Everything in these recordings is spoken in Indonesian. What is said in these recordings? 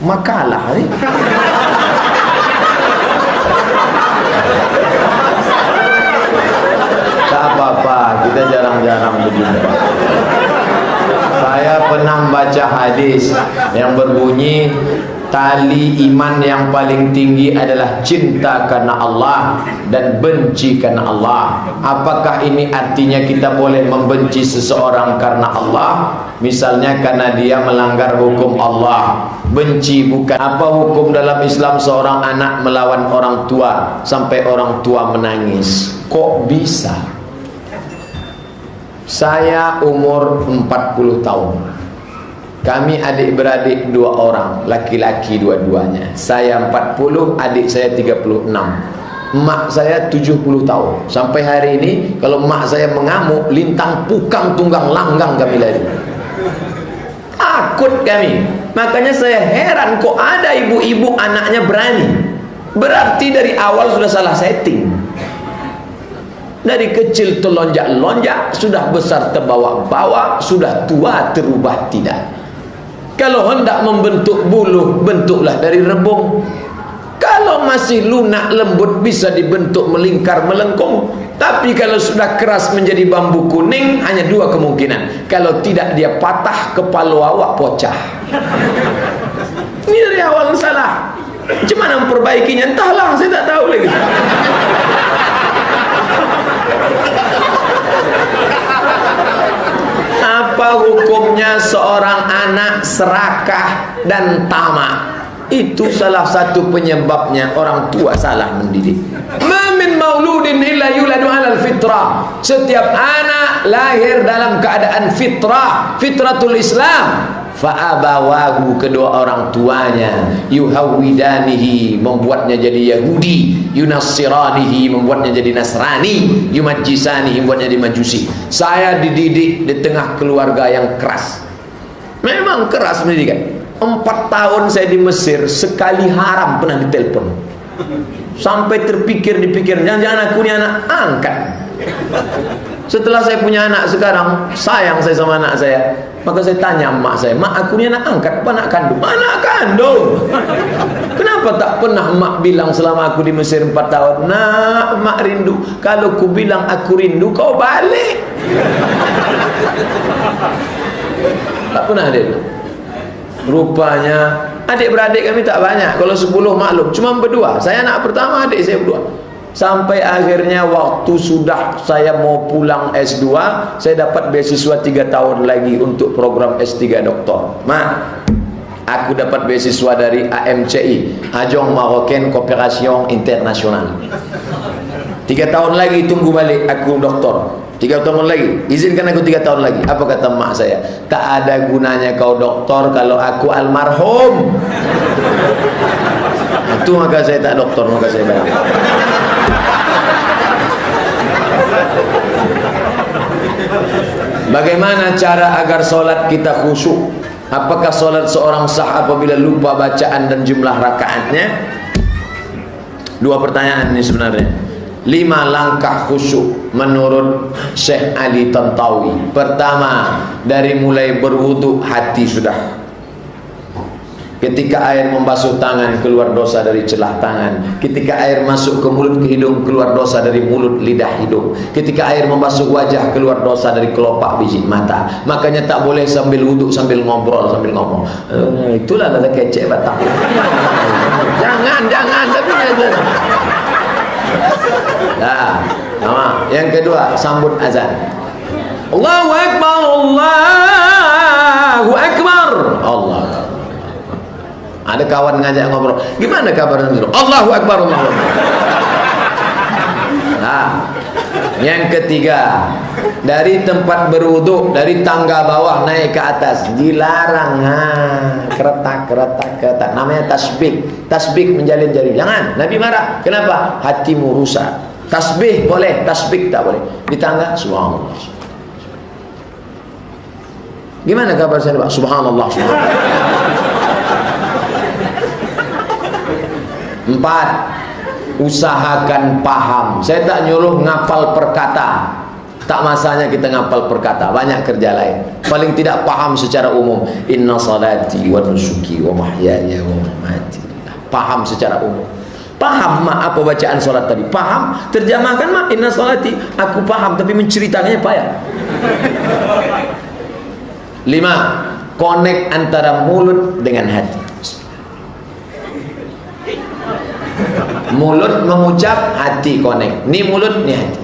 Makalah ni. Tak apa-apa, kita jarang-jarang berjumpa. Saya pernah baca hadis yang berbunyi, tali iman yang paling tinggi adalah cinta karena Allah dan benci karena Allah. Apakah ini artinya kita boleh membenci seseorang karena Allah? Misalnya karena dia melanggar hukum Allah. Benci bukan. Apa hukum dalam Islam seorang anak melawan orang tua sampai orang tua menangis? Kok bisa? Saya umur 40 tahun. Kami adik-beradik 2 orang, laki-laki dua-duanya. Saya 40, adik saya 36. Mak saya 70 tahun. Sampai hari ini kalau mak saya mengamuk, lintang pukang tunggang langgang kami lari. Takut kami. Makanya saya heran kok ada ibu-ibu anaknya berani. Berarti dari awal sudah salah setting. Dari kecil terlonjak-lonjak, sudah besar terbawa-bawa, sudah tua terubah tidak. Kalau hendak membentuk bulu, bentuklah dari rebung. Kalau masih lunak lembut, bisa dibentuk melingkar melengkung. Tapi kalau sudah keras menjadi bambu kuning, hanya 2 kemungkinan. Kalau tidak dia patah, kepala awak pocah. Ini dari awal salah. Gimana memperbaikinya? Entahlah, saya tak tahu lagi. Apa hukumnya seorang anak serakah dan tamak? Itu salah satu penyebabnya orang tua salah mendidik. Ma min mauludin illa yuladu 'alal fitrah. Setiap anak lahir dalam keadaan fitrah, fitratul Islam. Fa'abawahu, kedua orang tuanya, yuhawidanihi, membuatnya jadi Yahudi, yunassiranihi, membuatnya jadi Nasrani, yumajjisanihi, membuatnya jadi Majusi. Saya dididik di tengah keluarga yang keras. Memang keras pendidikan. 4 tahun saya di Mesir, sekali haram pernah ditelepon. Sampai dipikir, jangan-jangan aku ini anak angkat. Setelah saya punya anak sekarang, sayang saya sama anak saya, maka saya tanya mak saya, mak aku ini anak angkat apa anak kandung? Anak kandung. Kenapa tak pernah mak bilang selama aku di Mesir 4 tahun, nak mak rindu. Kalau ku bilang aku rindu, kau balik. Tak pernah dia. Rupanya adik-beradik kami tak banyak. Kalau 10 maklum, cuma berdua. Saya anak pertama, adik saya berdua. Sampai akhirnya waktu sudah saya mau pulang S2, saya dapat beasiswa 3 tahun lagi untuk program S3 doktor. Mak, aku dapat beasiswa dari AMCI, Agence Marocaine Coopération Internationale. 3 tahun lagi tunggu balik aku doktor. 3 tahun lagi, izinkan aku 3 tahun lagi. Apa kata mak saya? Tak ada gunanya kau doktor kalau aku almarhum. Itu maka saya tak doktor, maka saya balik. Bagaimana cara agar solat kita khusyuk? Apakah solat seorang sah apabila lupa bacaan dan jumlah rakaatnya? 2 pertanyaan ini sebenarnya. 5 langkah khusyuk menurut Syekh Ali Tantawi. Pertama, dari mulai berwudu hati sudah. Ketika air membasuh tangan, keluar dosa dari celah tangan. Ketika air masuk ke mulut, ke hidung, keluar dosa dari mulut, lidah, hidung. Ketika air membasuh wajah, keluar dosa dari kelopak biji mata. Makanya tak boleh sambil wuduk sambil ngobrol, sambil ngomong. Itulah kata kecek Batak. Jangan tapi nah, sama. Yang kedua, sambut azan. Allahu Akbar, Allahu Akbar, Allah. Ada kawan ngajak ngobrol, gimana kabarnya? Allahu Akbar, Allahu Akbar. Nah, yang ketiga, dari tempat berwuduk, dari tangga bawah naik ke atas dilarang. Keretak. Namanya tasbih. Tasbih menjalin jari. Jangan, Nabi marah. Kenapa? Hatimu rusak. Tasbih boleh, tasbih tak boleh. Di tangga, subhanallah. Gimana kabar saya, Pak? Subhanallah, subhanallah. 4, usahakan paham. Saya tak nyuruh ngapal perkata. Tak masanya kita ngapal perkata, banyak kerja lain. Paling tidak paham secara umum. Inna salati wa nusuki wa mahyaya wa mamati. Paham secara umum. Paham mak apa bacaan solat tadi? Paham? Terjemahkan mak, inna salati. Aku paham, tapi menceritakannya payah. 5. Connect antara mulut dengan hati. Mulut mengucap, hati connect. Ni mulut, ni hati.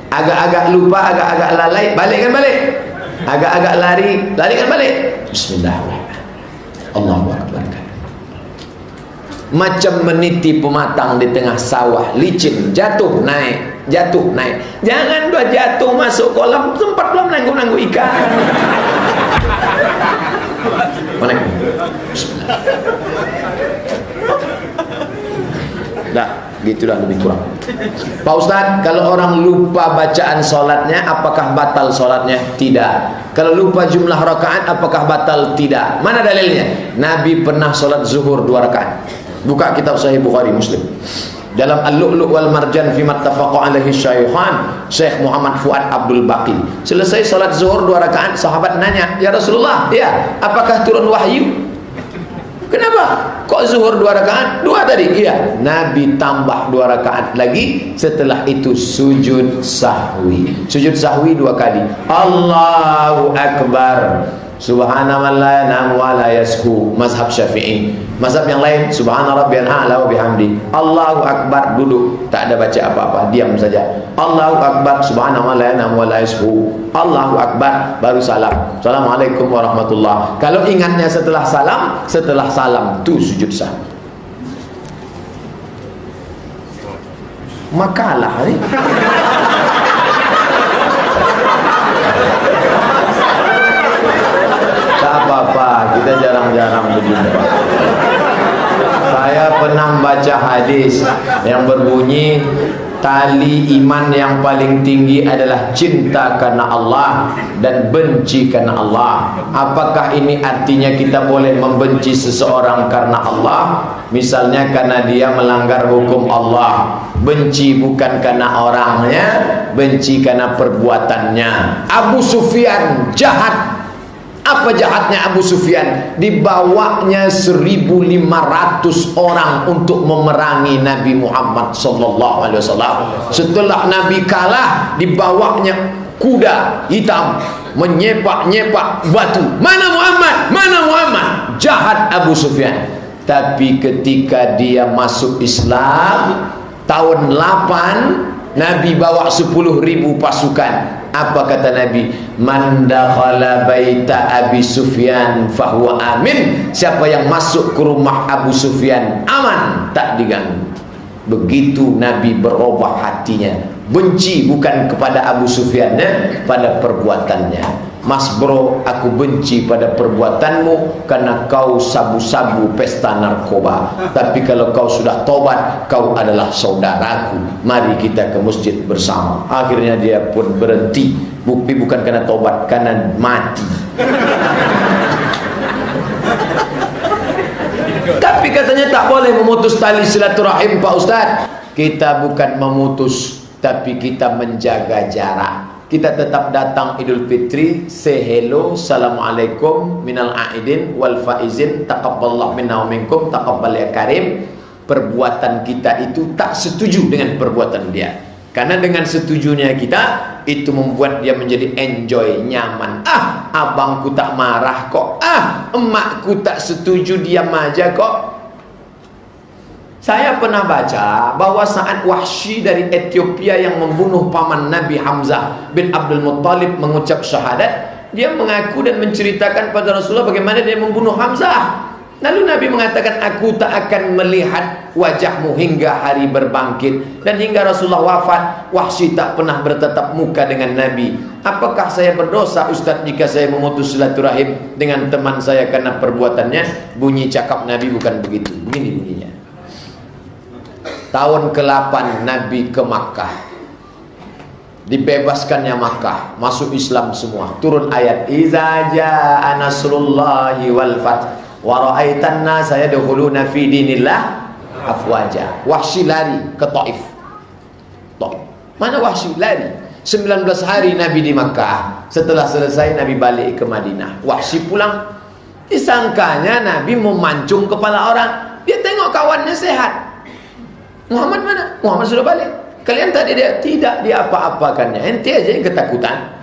Agak-agak lupa, agak-agak lalai, balikkan balik. Agak-agak lari, larikan balik. Bismillahirrahmanirrahim. Allahu Akbar. Macam meniti pematang di tengah sawah licin, jatuh naik, jatuh naik. Jangan dua jatuh masuk kolam, tempat belum nanggung-nanggung ikan. Mana? Bismillah. Dah, gitulah lebih kurang. Pak Ustaz, kalau orang lupa bacaan solatnya, apakah batal solatnya? Tidak. Kalau lupa jumlah rakaat, apakah batal? Tidak. Mana dalilnya? Nabi pernah solat zuhur 2 rakaat. Buka kitab Sahih Bukhari Muslim. Dalam Al-Lu'lu' wal Marjan fi mattafaqa alaihi syaikhan, Syekh Muhammad Fuad Abdul Baqi. Selesai solat zuhur 2 rakaat, sahabat nanya, "Ya Rasulullah, ya, apakah turun wahyu?" Kenapa? Kok zuhur 2 rakaat? 2 tadi? Iya. Nabi tambah 2 rakaat lagi. Setelah itu sujud sahwi. Sujud sahwi 2 kali. Allahu Akbar. Subhanallah la yanamu wa la yashu. Mazhab Syafi'i. Mazhab yang lain, Subhana rabbiyal a'la wa bihamdi. Allahu Akbar, duduk, tak ada baca apa-apa, diam saja. Allahu Akbar, Subhanallah la yanamu wa la yashu. Allahu Akbar, baru salam. Assalamualaikum warahmatullah. Kalau ingatnya setelah salam tu sujud sahwi. Makalah ni. Tak apa-apa, kita jarang-jarang berjumpa. Saya pernah baca hadis yang berbunyi, tali iman yang paling tinggi adalah cinta karena Allah dan benci karena Allah. Apakah ini artinya kita boleh membenci seseorang karena Allah? Misalnya karena dia melanggar hukum Allah. Benci bukan karena orangnya, benci karena perbuatannya. Abu Sufyan jahat. Apa jahatnya Abu Sufyan? Dibawanya 1.500 orang untuk memerangi Nabi Muhammad SAW. Setelah Nabi kalah, dibawanya kuda hitam menyepak-nyepak batu. Mana Muhammad? Mana Muhammad? Jahat Abu Sufyan. Tapi ketika dia masuk Islam tahun 8, Nabi bawa 10.000 pasukan. Apa kata Nabi? Man dakhala baita Abi Sufyan fahuwa amin. Siapa yang masuk ke rumah Abu Sufyan aman, tak diganggu. Begitu Nabi berubah hatinya. Benci bukan kepada Abu Sufyannya, pada perbuatannya. Mas bro, aku benci pada perbuatanmu karena kau sabu-sabu pesta narkoba. Tapi kalau kau sudah tobat, kau adalah saudaraku. Mari kita ke masjid bersama. Akhirnya dia pun berhenti. Bukti bukan karena tobat, karena mati. Tapi katanya tak boleh memutus tali silaturahim, Pak Ustaz. Kita bukan memutus, tapi kita menjaga jarak. Kita tetap datang Idul Fitri, say hello, assalamualaikum minal aidin wal faizin, taqabbalallahu minna wa minkum, taqabbal ya karim. Perbuatan kita itu tak setuju dengan perbuatan dia. Karena dengan setujunya kita, itu membuat dia menjadi enjoy, nyaman. Ah, abangku tak marah kok. Ah, emakku tak setuju, diam aja kok. Saya pernah baca bahwa saat Wahsy dari Ethiopia yang membunuh paman Nabi Hamzah bin Abdul Muttalib mengucap syahadat, dia mengaku dan menceritakan pada Rasulullah bagaimana dia membunuh Hamzah. Lalu Nabi mengatakan, aku tak akan melihat wajahmu hingga hari berbangkit. Dan hingga Rasulullah wafat, Wahsy tak pernah bertatap muka dengan Nabi. Apakah saya berdosa Ustaz jika saya memutus silaturahim dengan teman saya karena perbuatannya? Bunyi cakap Nabi bukan begitu. Begini bunyinya. Tahun ke-8 Nabi ke Makkah, dibebaskannya Makkah, masuk Islam semua. Turun ayat Iza jaa nasrullahi wal fath wa ra'aitan nasa yadkhuluna fi dinillah afwaja. Wahsy lari ke Taif. Mana Wahsy lari? 19 hari Nabi di Makkah. Setelah selesai Nabi balik ke Madinah. Wahsy pulang. Disangkanya Nabi memancung kepala orang. Dia tengok kawannya sehat. Muhammad mana? Muhammad sudah balik. Kalian tadi dia tidak diapa-apakannya. Ente aja yang ketakutan.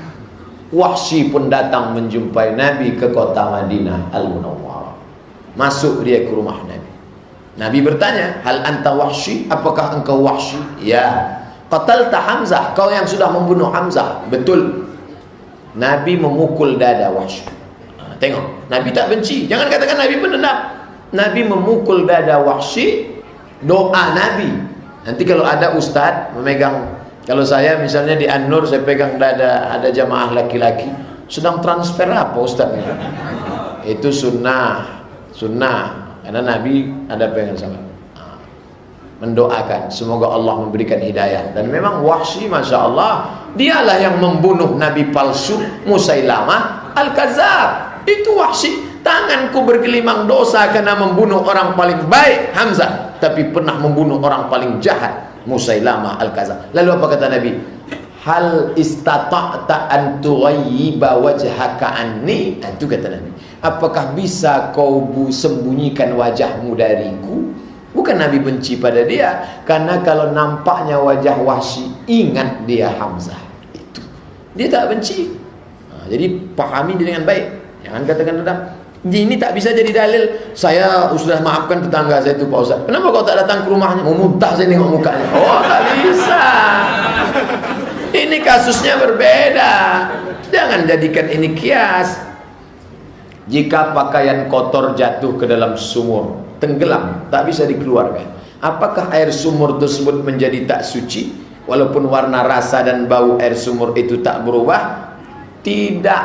Wahsy pun datang menjumpai Nabi ke kota Madinah Al-Munawwarah. Masuk dia ke rumah Nabi. Nabi bertanya, "Hal anta Wahsy? Apakah engkau Wahsy?" "Ya." "Qatalta Hamzah, kau yang sudah membunuh Hamzah." "Betul." Nabi memukul dada Wahsy. Tengok, Nabi tak benci. Jangan katakan Nabi pendendam. Nabi memukul dada Wahsy. Doa Nabi. Nanti kalau ada ustaz memegang, kalau saya misalnya di An-Nur saya pegang dada ada jamaah laki-laki, sedang transfer apa ustaznya? Itu sunnah. Karena Nabi ada pegang sama. Mendoakan semoga Allah memberikan hidayah. Dan memang Wahsy Masya Allah, dialah yang membunuh Nabi palsu Musailamah Al-Kadzab. Itu Wahsy. Tanganku bergelimang dosa karena membunuh orang paling baik Hamzah, tapi pernah membunuh orang paling jahat Musailamah Al-Kadzab. Lalu apa kata Nabi? "Hal istata'ta an tughayyiba wajhaka anni?" Itu kata Nabi. Apakah bisa kau sembunyikan wajahmu dariku? Bukan Nabi benci pada dia, karena kalau nampaknya wajah Wahsy, ingat dia Hamzah. Itu dia tak benci. Jadi pahami dia dengan baik. Jangan katakan dendam. Ini tak bisa jadi dalil. Saya sudah maafkan tetangga saya itu Pak Ustaz. Kenapa kau tak datang ke rumahnya? Mau muntah saya tengok mukanya. Oh, tak bisa. Ini kasusnya berbeda. Jangan jadikan ini kias. Jika pakaian kotor jatuh ke dalam sumur, tenggelam, tak bisa dikeluarkan, apakah air sumur tersebut menjadi tak suci? Walaupun warna, rasa dan bau air sumur itu tak berubah? Tidak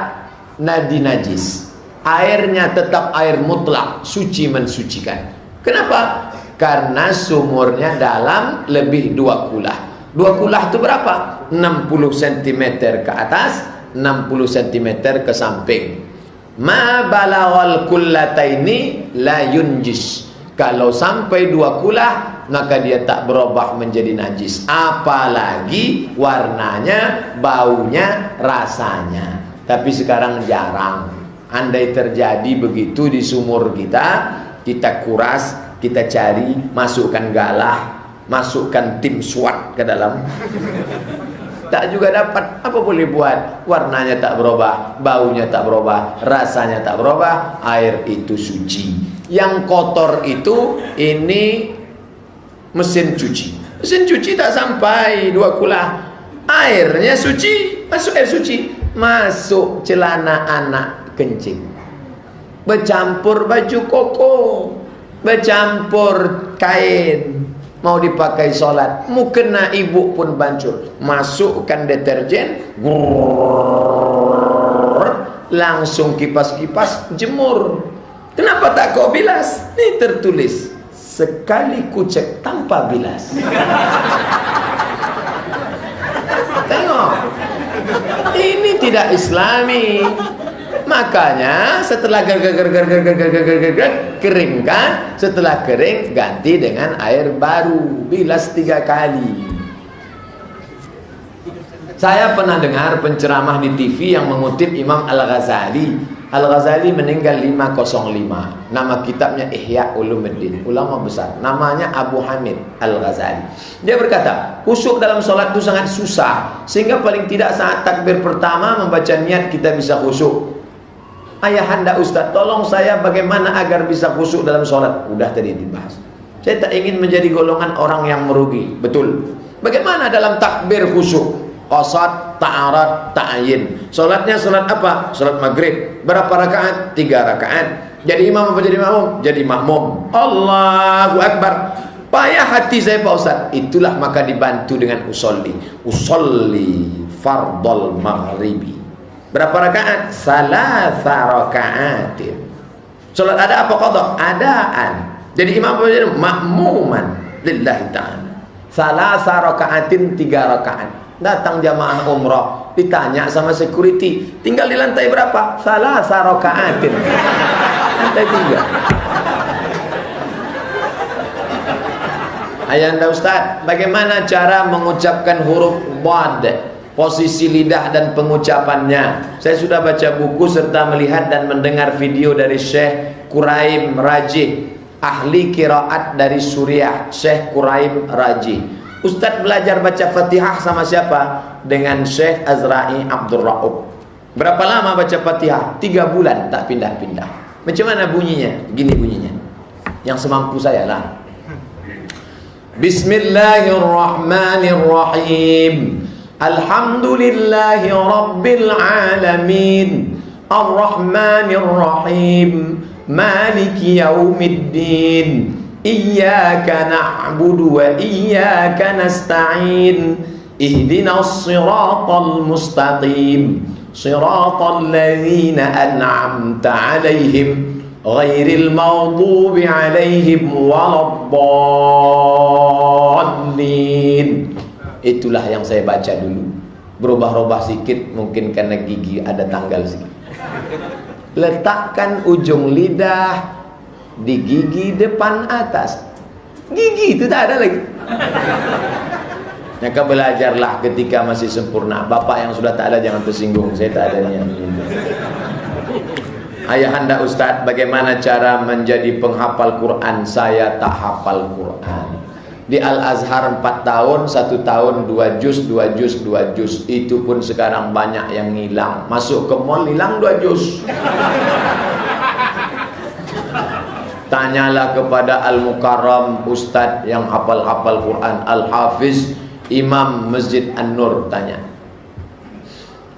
najis. Airnya tetap air mutlak, suci mensucikan. Kenapa? Karena sumurnya dalam lebih 2 kulah. 2 kulah itu berapa? 60 cm ke atas, 60 cm ke samping. Ma balaghal kullataini la yunjis. Kalau sampai 2 kulah, maka dia tak berubah menjadi najis. Apalagi warnanya, baunya, rasanya. Tapi sekarang jarang. Andai terjadi begitu di sumur kita, kita kuras, kita cari, masukkan galah, masukkan tim SWAT ke dalam, tak juga dapat. Apa boleh buat? Warnanya tak berubah, baunya tak berubah, rasanya tak berubah, air itu suci. Yang kotor itu, ini mesin cuci. Mesin cuci tak sampai 2 kulah, airnya suci, masuk air suci, masuk celana anak kencing, bercampur baju koko, bercampur kain, mau dipakai sholat, mukena ibu pun bancur, masukkan deterjen, langsung kipas-kipas, jemur. Kenapa tak kau bilas? Ini tertulis, sekali kucek tanpa bilas. Tengok, ini tidak islami. Makanya setelah keringkan, setelah kering ganti dengan air baru, bilas 3 kali. Saya pernah dengar penceramah di TV yang mengutip Imam Al-Ghazali. Al-Ghazali meninggal 505. Nama kitabnya Ihya Ulumuddin, ulama besar. Namanya Abu Hamid Al-Ghazali. Dia berkata, khusyuk dalam sholat itu sangat susah, sehingga paling tidak saat takbir pertama membaca niat kita bisa khusyuk. Ayahanda Ustaz, tolong saya bagaimana agar bisa khusyuk dalam sholat. Udah tadi dibahas. Saya tak ingin menjadi golongan orang yang merugi. Betul. Bagaimana dalam takbir khusyuk? Qasad, ta'arad, ta'ayin. Sholatnya sholat apa? Sholat maghrib. Berapa rakaat? 3 rakaat. Jadi imam apa jadi makmum? Jadi makmum. Allahu Akbar. Payah hati saya Pak Ustaz. Itulah maka dibantu dengan usolli. Usolli fardal maghribi. Berapa rakaat? Salasa rakaatin. Salat ada apa qadha? Adaan. Jadi imam apa jadi makmuman lillahi ta'ala. Salasa rakaatin, 3 rakaat. Datang jamaah umrah, ditanya sama security, tinggal di lantai berapa? Salasa rakaatin. Lantai 3. Ayahanda Ustaz, bagaimana cara mengucapkan huruf dhad posisi lidah dan pengucapannya. Saya sudah baca buku serta melihat dan mendengar video dari Syekh Quraim Raji, ahli qiraat dari Suriah. Syekh Quraim Raji, Ustadz belajar baca Fatihah sama siapa? Dengan Syekh Azra'i Abdul Raub. Berapa lama baca Fatihah? 3 bulan tak pindah-pindah. Macam mana bunyinya? Gini bunyinya, yang semampu saya lah. Bismillahirrahmanirrahim. Alhamdulillahi Rabbil Alamin, Ar-Rahmanir-Rahim, Maliki Yaumiddin, Iyyaka na'budu wa iyyaka nasta'in, Ihdinas siratal mustaqim, Siratal ladzina an'amta 'alaihim, Ghairil maghdubi 'alaihim waladdallin. Itulah yang saya baca dulu. Berubah-ubah sedikit mungkin karena gigi ada tanggal sedikit. Letakkan ujung lidah di gigi depan atas. Gigi itu tak ada lagi. Maka belajarlah ketika masih sempurna. Bapak yang sudah tak ada jangan tersinggung. Saya tak ada niat. Ayahanda Ustadz, bagaimana cara menjadi penghafal Quran? Saya tak hafal Quran. Di Al-Azhar 4 tahun, 1 tahun 2 juz, 2 juz, 2 juz. Itu pun sekarang banyak yang hilang. Masuk ke mall hilang 2 juz. Tanyalah kepada Al-Mukarram Ustadz yang hafal-hafal Quran, Al-Hafiz Imam Masjid An-Nur, tanya.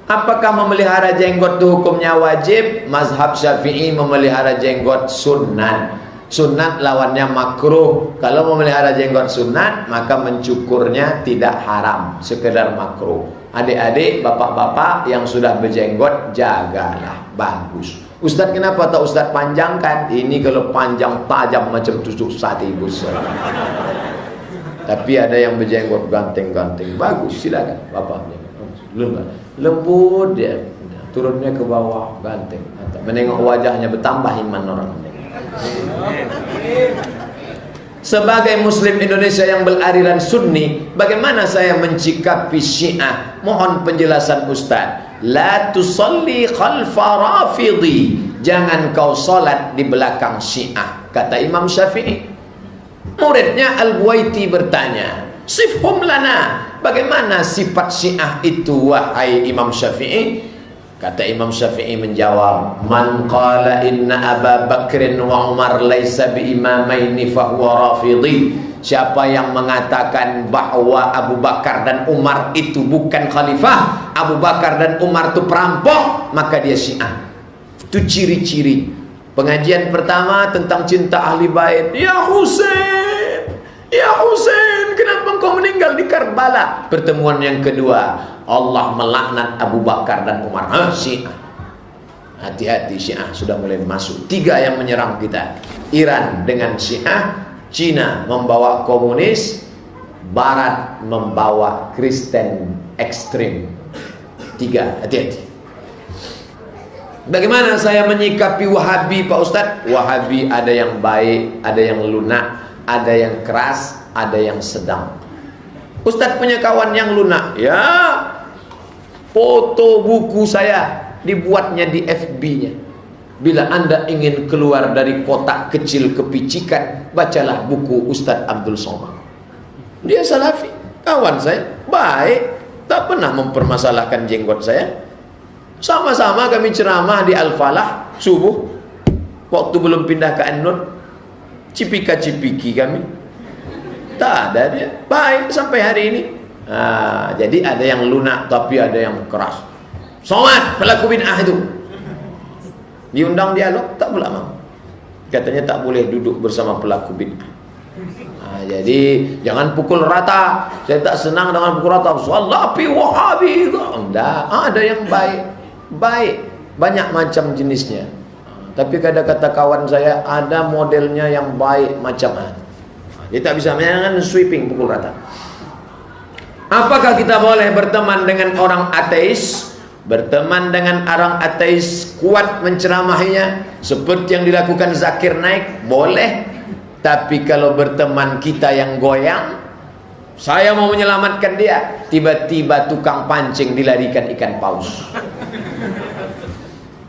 Apakah memelihara jenggot itu hukumnya wajib? Mazhab Syafi'i memelihara jenggot sunnat. Sunat lawannya makruh. Kalau memelihara jenggot sunat, maka mencukurnya tidak haram, sekedar makruh. Adik-adik, bapak-bapak yang sudah berjenggot, jagalah, bagus. Ustadz, kenapa tak Ustadz panjangkan? Ini kalau panjang tajam macam tusuk sate besar. Tapi ada yang berjenggot ganteng-ganteng, bagus, silakan bapaknya. Lembut dia, turunnya ke bawah, ganteng. Menengok wajahnya bertambah iman orang. Sebagai Muslim Indonesia yang beraliran Sunni, bagaimana saya mencikapi Syiah? Mohon penjelasan Ustaz. La tusalli khalfa rafidhi, jangan kau salat di belakang Syiah, kata Imam Syafi'i. Muridnya Al-Buaiti bertanya, sifhum lana, bagaimana sifat Syiah itu wahai Imam Syafi'i? Kata Imam Syafi'i menjawab, man qala inna Aba Bakrin wa Umar laisa bi imamaini fahuwa rafidhi. Siapa yang mengatakan bahwa Abu Bakar dan Umar itu bukan khalifah, Abu Bakar dan Umar itu perampok, maka dia Syiah. Itu ciri-ciri. Pengajian pertama tentang cinta ahli bait. Ya Husain, ya Husain, kenapa engkau meninggal di Karbala? Pertemuan yang kedua, Allah melaknat Abu Bakar dan Umar. Syiah. Hati-hati, Syiah sudah mulai masuk. 3 yang menyerang kita. Iran dengan Syiah, Cina membawa komunis, Barat membawa Kristen ekstrim. 3, hati-hati. Bagaimana saya menyikapi Wahabi, Pak Ustadz? Wahabi ada yang baik, ada yang lunak, ada yang keras, ada yang sedang. Ustadz punya kawan yang lunak, ya, foto buku saya dibuatnya di FB-nya. Bila Anda ingin keluar dari kotak kecil kepicikan, bacalah buku Ustadz Abdul Somad. Dia salafi, kawan saya, baik, tak pernah mempermasalahkan jenggot saya. Sama-sama kami ceramah di Al-Falah subuh, waktu belum pindah ke An-Nur, cipika-cipiki kami. Tak ada dia, baik sampai hari ini. Jadi ada yang lunak tapi ada yang keras. Somad pelaku bid'ah itu diundang dialog, tak pula mau. Katanya tak boleh duduk bersama pelaku bid'ah. Jadi jangan pukul rata. Saya tak senang dengan pukul rata. Salafi Wahabi. Ada yang baik, banyak macam jenisnya. Tapi kata kawan saya, ada modelnya yang baik macam mana. Dia tak bisa jangan sweeping, pukul rata. Apakah kita boleh berteman dengan orang ateis? Berteman dengan orang ateis, kuat menceramahinya seperti yang dilakukan Zakir Naik, boleh. Tapi kalau berteman kita yang goyang, Saya mau menyelamatkan dia. Tiba-tiba tukang pancing dilarikan ikan paus.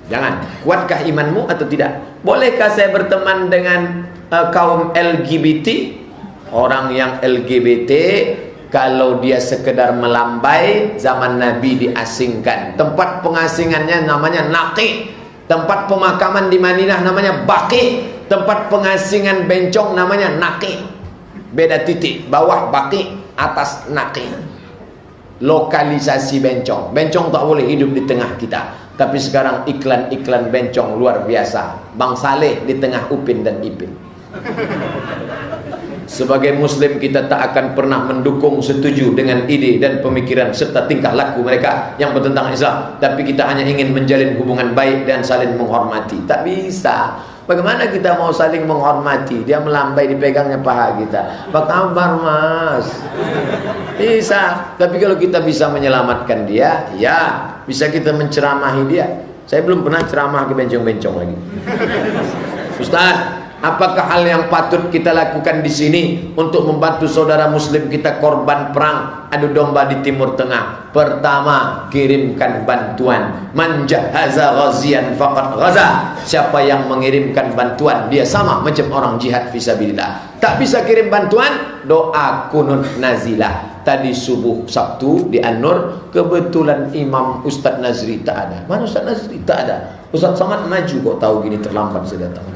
Jangan. Kuatkah imanmu atau tidak? Bolehkah saya berteman dengan kaum LGBT? Orang yang LGBT, kalau dia sekedar melambai, zaman Nabi diasingkan. Tempat pengasingannya namanya Naqi. Tempat pemakaman di Madinah namanya Baqi. Tempat pengasingan bencong namanya Naqi. Beda titik, bawah Baqi, atas Naqi. Lokalisasi bencong. Bencong tak boleh hidup di tengah kita. Tapi sekarang iklan-iklan bencong luar biasa. Bang Saleh di tengah Upin dan Ipin. Sebagai muslim kita tak akan pernah mendukung, setuju dengan ide dan pemikiran serta tingkah laku mereka yang bertentangan Islam. Tapi kita hanya ingin menjalin hubungan baik dan saling menghormati. Tak bisa. Bagaimana kita mau saling menghormati? Dia melambai, dipegangnya paha kita. Apa kabar mas? Bisa. Tapi kalau kita bisa menyelamatkan dia, ya bisa kita menceramahi dia. Saya belum pernah ceramah ke bencong-bencong lagi. Ustaz, apakah hal yang patut kita lakukan di sini untuk membantu saudara muslim kita korban perang adu domba di Timur Tengah? Pertama, kirimkan bantuan. Man jahaza ghazian faqad ghaza. Siapa yang mengirimkan bantuan, dia sama macam orang jihad fisabilillah. Tak bisa kirim bantuan, doa kunut nazilah. Tadi subuh Sabtu di An-Nur, kebetulan Imam Ustaz Nazri tak ada. Mana Ustaz Nazri? Tak ada. Ustaz Samad maju, kok tahu gini terlambat saya datang.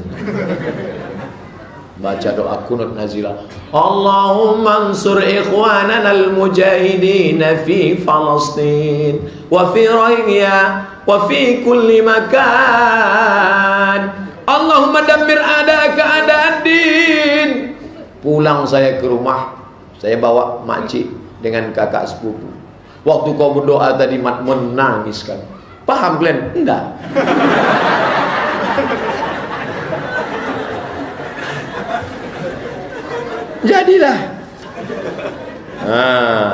Baca doa kunut nazilah. Allahumma ansur ikhwanana al-mujahidin fi Palestin wa fi Rohingya wa fi kulli makan. Allahumma dammir a'da'aka a'da'ad din. Pulang saya ke rumah, saya bawa makcik dengan kakak sepupu. Waktu kau berdoa tadi mat menangis kan. Paham kalian? Enggak. Jadilah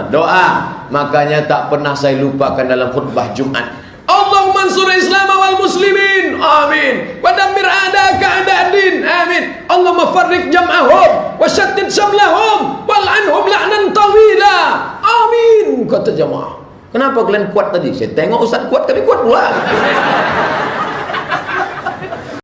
doa. Makanya tak pernah saya lupakan dalam khutbah Jumat. Allahumma ansur Islam wal muslimin. Amin. Wa dammir a'da'aka a'da'ad-din. Amin. Allahumma farriq jam'ahum wa shattid shamlahum wal anhum la'nan tawila. Amin. Kata jemaah. Kenapa kalian kuat tadi? Saya tengok Ustaz kuat, kami kuat pula.